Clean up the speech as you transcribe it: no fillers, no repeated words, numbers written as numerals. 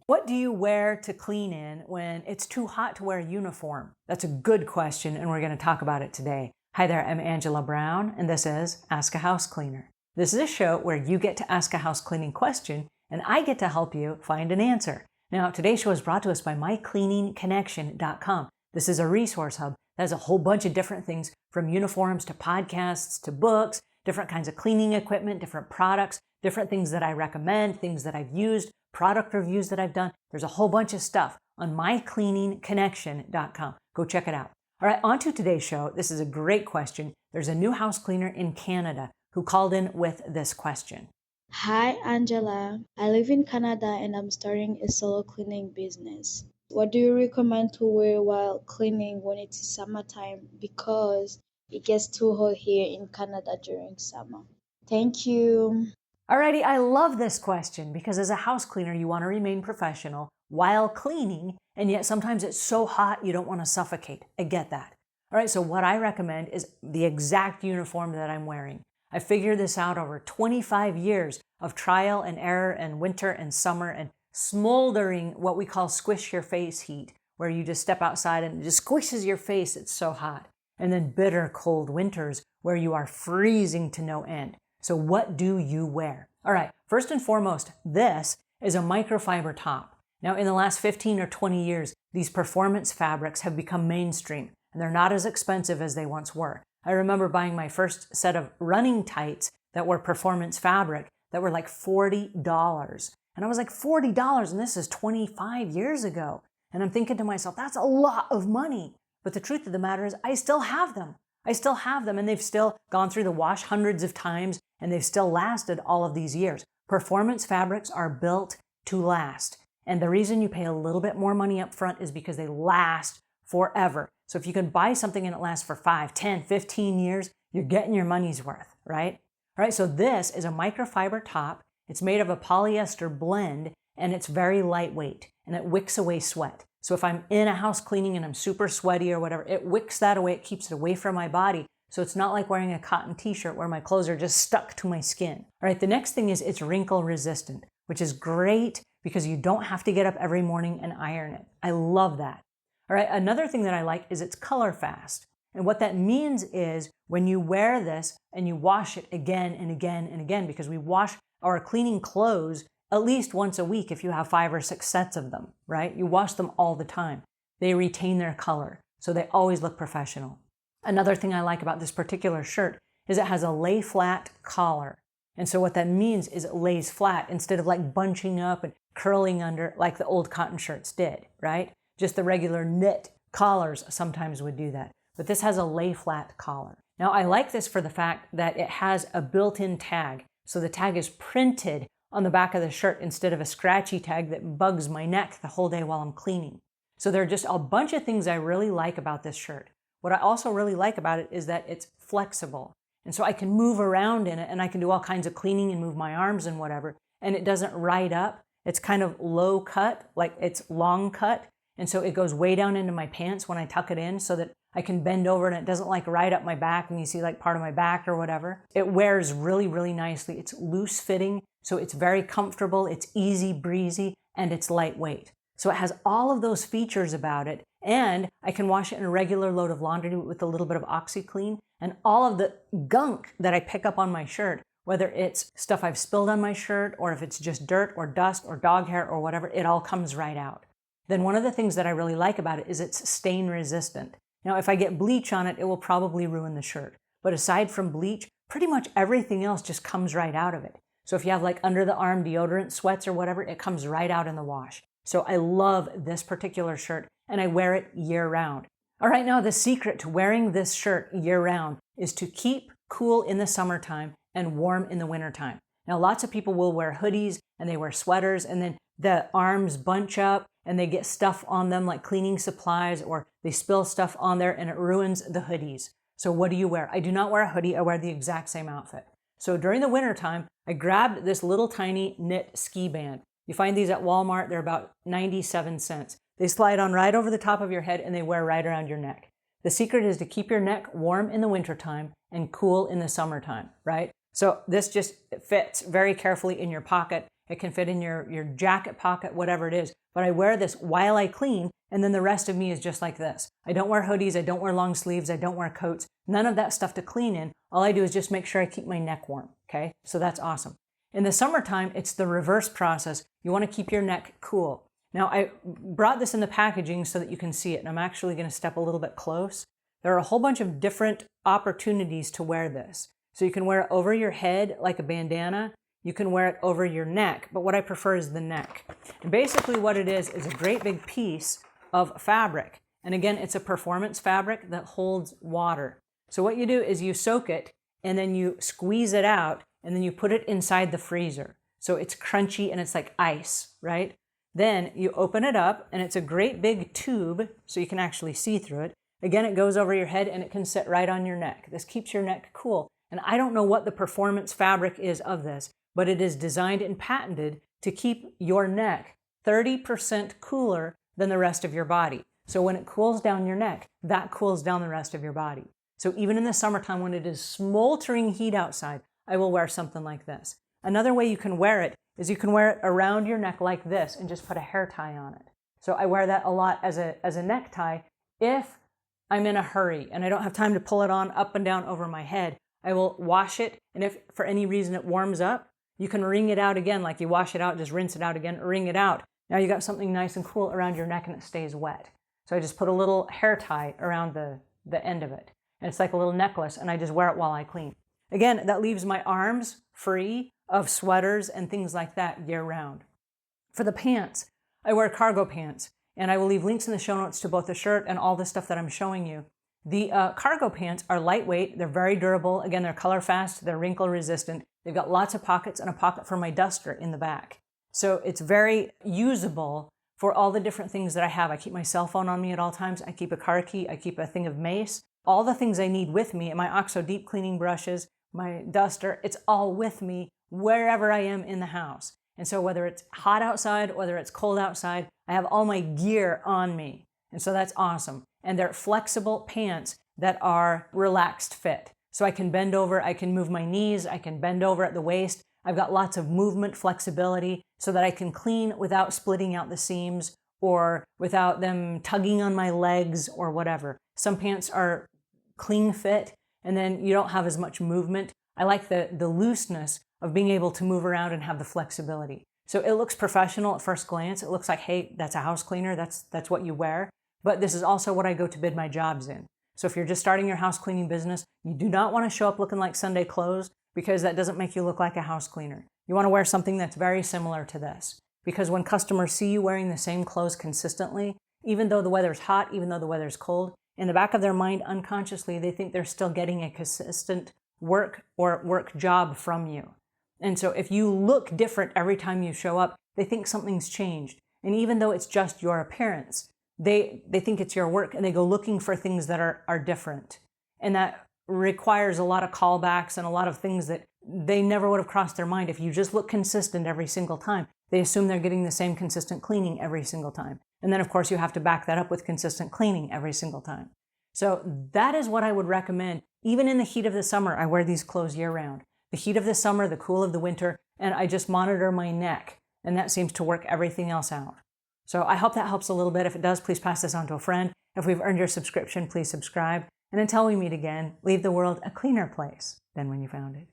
What do you wear to clean in when it's too hot to wear a uniform? That's a good question, and we're going to talk about it today. Hi there, I'm Angela Brown, and this is Ask a House Cleaner. This is a show where you get to ask a house cleaning question, and I get to help you find an answer. Now, today's show is brought to us by mycleaningconnection.com. This is a resource hub that has a whole bunch of different things, from uniforms to podcasts to books, different kinds of cleaning equipment, different products, different things that I recommend, things that I've used, product reviews that I've done. There's a whole bunch of stuff on mycleaningconnection.com. Go check it out. All right, on to today's show. This is a great question. There's a new house cleaner in Canada who called in with this question. Hi, Angela. I live in Canada and I'm starting a solo cleaning business. What do you recommend to wear while cleaning when it's summertime? Because it gets too hot here in Canada during summer. Thank you. Alrighty, I love this question because as a house cleaner, you want to remain professional while cleaning, and yet sometimes it's so hot you don't want to suffocate. I get that. All right, so what I recommend is the exact uniform that I'm wearing. I figured this out over 25 years of trial and error and winter and summer and smoldering what we call squish your face heat, where you just step outside and it just squishes your face, it's so hot. And then bitter cold winters where you are freezing to no end. So what do you wear? All right, first and foremost, this is a microfiber top. Now, in the last 15 or 20 years, these performance fabrics have become mainstream, and they're not as expensive as they once were. I remember buying my first set of running tights that were performance fabric that were like $40. And I was like, $40, and this is 25 years ago. And I'm thinking to myself, that's a lot of money. But the truth of the matter is, I still have them. I still have them, and they've still gone through the wash hundreds of times, and they've still lasted all of these years. Performance fabrics are built to last. And the reason you pay a little bit more money up front is because they last forever. So if you can buy something and it lasts for 5, 10, 15 years, you're getting your money's worth, right? All right, so this is a microfiber top. It's made of a polyester blend, and it's very lightweight, and it wicks away sweat. So if I'm in a house cleaning and I'm super sweaty or whatever, it wicks that away. It keeps it away from my body. So it's not like wearing a cotton t-shirt where my clothes are just stuck to my skin. All right, the next thing is it's wrinkle resistant, which is great because you don't have to get up every morning and iron it. I love that. All right, another thing that I like is it's Colorfast. And what that means is when you wear this and you wash it again and again and again, because we wash our cleaning clothes at least once a week if you have 5 or 6 sets of them, right? You wash them all the time. They retain their color, so they always look professional. Another thing I like about this particular shirt is it has a lay flat collar. And so what that means is it lays flat instead of like bunching up and curling under like the old cotton shirts did, right? Just the regular knit collars sometimes would do that. But this has a lay flat collar. Now I like this for the fact that it has a built-in tag. So the tag is printed on the back of the shirt instead of a scratchy tag that bugs my neck the whole day while I'm cleaning. So there are just a bunch of things I really like about this shirt. What I also really like about it is that it's flexible. And so I can move around in it and I can do all kinds of cleaning and move my arms and whatever. And it doesn't ride up. It's kind of low cut, like it's long cut. And so it goes way down into my pants when I tuck it in so that I can bend over and it doesn't like ride up my back and you see like part of my back or whatever. It wears really, really nicely. It's loose fitting, so it's very comfortable, it's easy breezy, and it's lightweight. So it has all of those features about it, and I can wash it in a regular load of laundry with a little bit of OxyClean, and all of the gunk that I pick up on my shirt, whether it's stuff I've spilled on my shirt or if it's just dirt or dust or dog hair or whatever, it all comes right out. Then one of the things that I really like about it is it's stain resistant. Now, if I get bleach on it, it will probably ruin the shirt. But aside from bleach, pretty much everything else just comes right out of it. So if you have like under the arm deodorant, sweats or whatever, it comes right out in the wash. So I love this particular shirt and I wear it year round. All right, now the secret to wearing this shirt year round is to keep cool in the summertime and warm in the wintertime. Now, lots of people will wear hoodies and they wear sweaters and then the arms bunch up and they get stuff on them like cleaning supplies or they spill stuff on there and it ruins the hoodies. So what do you wear? I do not wear a hoodie. I wear the exact same outfit. So during the wintertime, I grabbed this little tiny knit ski band. You find these at Walmart. They're about 97 cents. They slide on right over the top of your head and they wear right around your neck. The secret is to keep your neck warm in the wintertime and cool in the summertime, right? So this just fits very carefully in your pocket. It can fit in your jacket pocket, whatever it is. But I wear this while I clean, and then the rest of me is just like this. I don't wear hoodies, I don't wear long sleeves, I don't wear coats, none of that stuff to clean in. All I do is just make sure I keep my neck warm, okay? So that's awesome. In the summertime, it's the reverse process. You want to keep your neck cool. Now, I brought this in the packaging so that you can see it, and I'm actually going to step a little bit close. There are a whole bunch of different opportunities to wear this. So you can wear it over your head like a bandana. You can wear it over your neck, but what I prefer is the neck. And basically what it is a great big piece of fabric. And again, it's a performance fabric that holds water. So what you do is you soak it, and then you squeeze it out, and then you put it inside the freezer. So it's crunchy and it's like ice, right? Then you open it up, and it's a great big tube, so you can actually see through it. Again, it goes over your head, and it can sit right on your neck. This keeps your neck cool. And I don't know what the performance fabric is of this, but it is designed and patented to keep your neck 30% cooler than the rest of your body. So when it cools down your neck, that cools down the rest of your body. So even in the summertime when it is smoldering heat outside, I will wear something like this. Another way you can wear it is you can wear it around your neck like this and just put a hair tie on it. So I wear that a lot as a necktie. If I'm in a hurry and I don't have time to pull it on up and down over my head, I will wash it, and if for any reason it warms up, you can wring it out again, like you wash it out, just rinse it out again, wring it out. Now you got something nice and cool around your neck and it stays wet. So I just put a little hair tie around the end of it. And it's like a little necklace, and I just wear it while I clean. Again, that leaves my arms free of sweaters and things like that year round. For the pants, I wear cargo pants, and I will leave links in the show notes to both the shirt and all the stuff that I'm showing you. The cargo pants are lightweight, they're very durable. Again, they're Colorfast, they're wrinkle resistant. They've got lots of pockets and a pocket for my duster in the back. So it's very usable for all the different things that I have. I keep my cell phone on me at all times. I keep a car key, I keep a thing of mace. All the things I need with me, and my OXO deep cleaning brushes, my duster, it's all with me wherever I am in the house. And so whether it's hot outside, whether it's cold outside, I have all my gear on me. And so that's awesome. And they're flexible pants that are relaxed fit. So I can bend over, I can move my knees, I can bend over at the waist. I've got lots of movement flexibility so that I can clean without splitting out the seams or without them tugging on my legs or whatever. Some pants are clean fit, and then you don't have as much movement. I like the looseness of being able to move around and have the flexibility. So it looks professional at first glance. It looks like, hey, that's a house cleaner. That's what you wear. But this is also what I go to bid my jobs in. So if you're just starting your house cleaning business, you do not want to show up looking like Sunday clothes, because that doesn't make you look like a house cleaner. You want to wear something that's very similar to this. Because when customers see you wearing the same clothes consistently, even though the weather's hot, even though the weather's cold, in the back of their mind, unconsciously, they think they're still getting a consistent work job from you. And so if you look different every time you show up, they think something's changed. And even though it's just your appearance, they think it's your work, and they go looking for things that are different. And that requires a lot of callbacks and a lot of things that they never would have crossed their mind. If you just look consistent every single time, they assume they're getting the same consistent cleaning every single time. And then, of course, you have to back that up with consistent cleaning every single time. So that is what I would recommend. Even in the heat of the summer, I wear these clothes year round. The heat of the summer, the cool of the winter, and I just monitor my neck. And that seems to work everything else out. So I hope that helps a little bit. If it does, please pass this on to a friend. If we've earned your subscription, please subscribe. And until we meet again, leave the world a cleaner place than when you found it.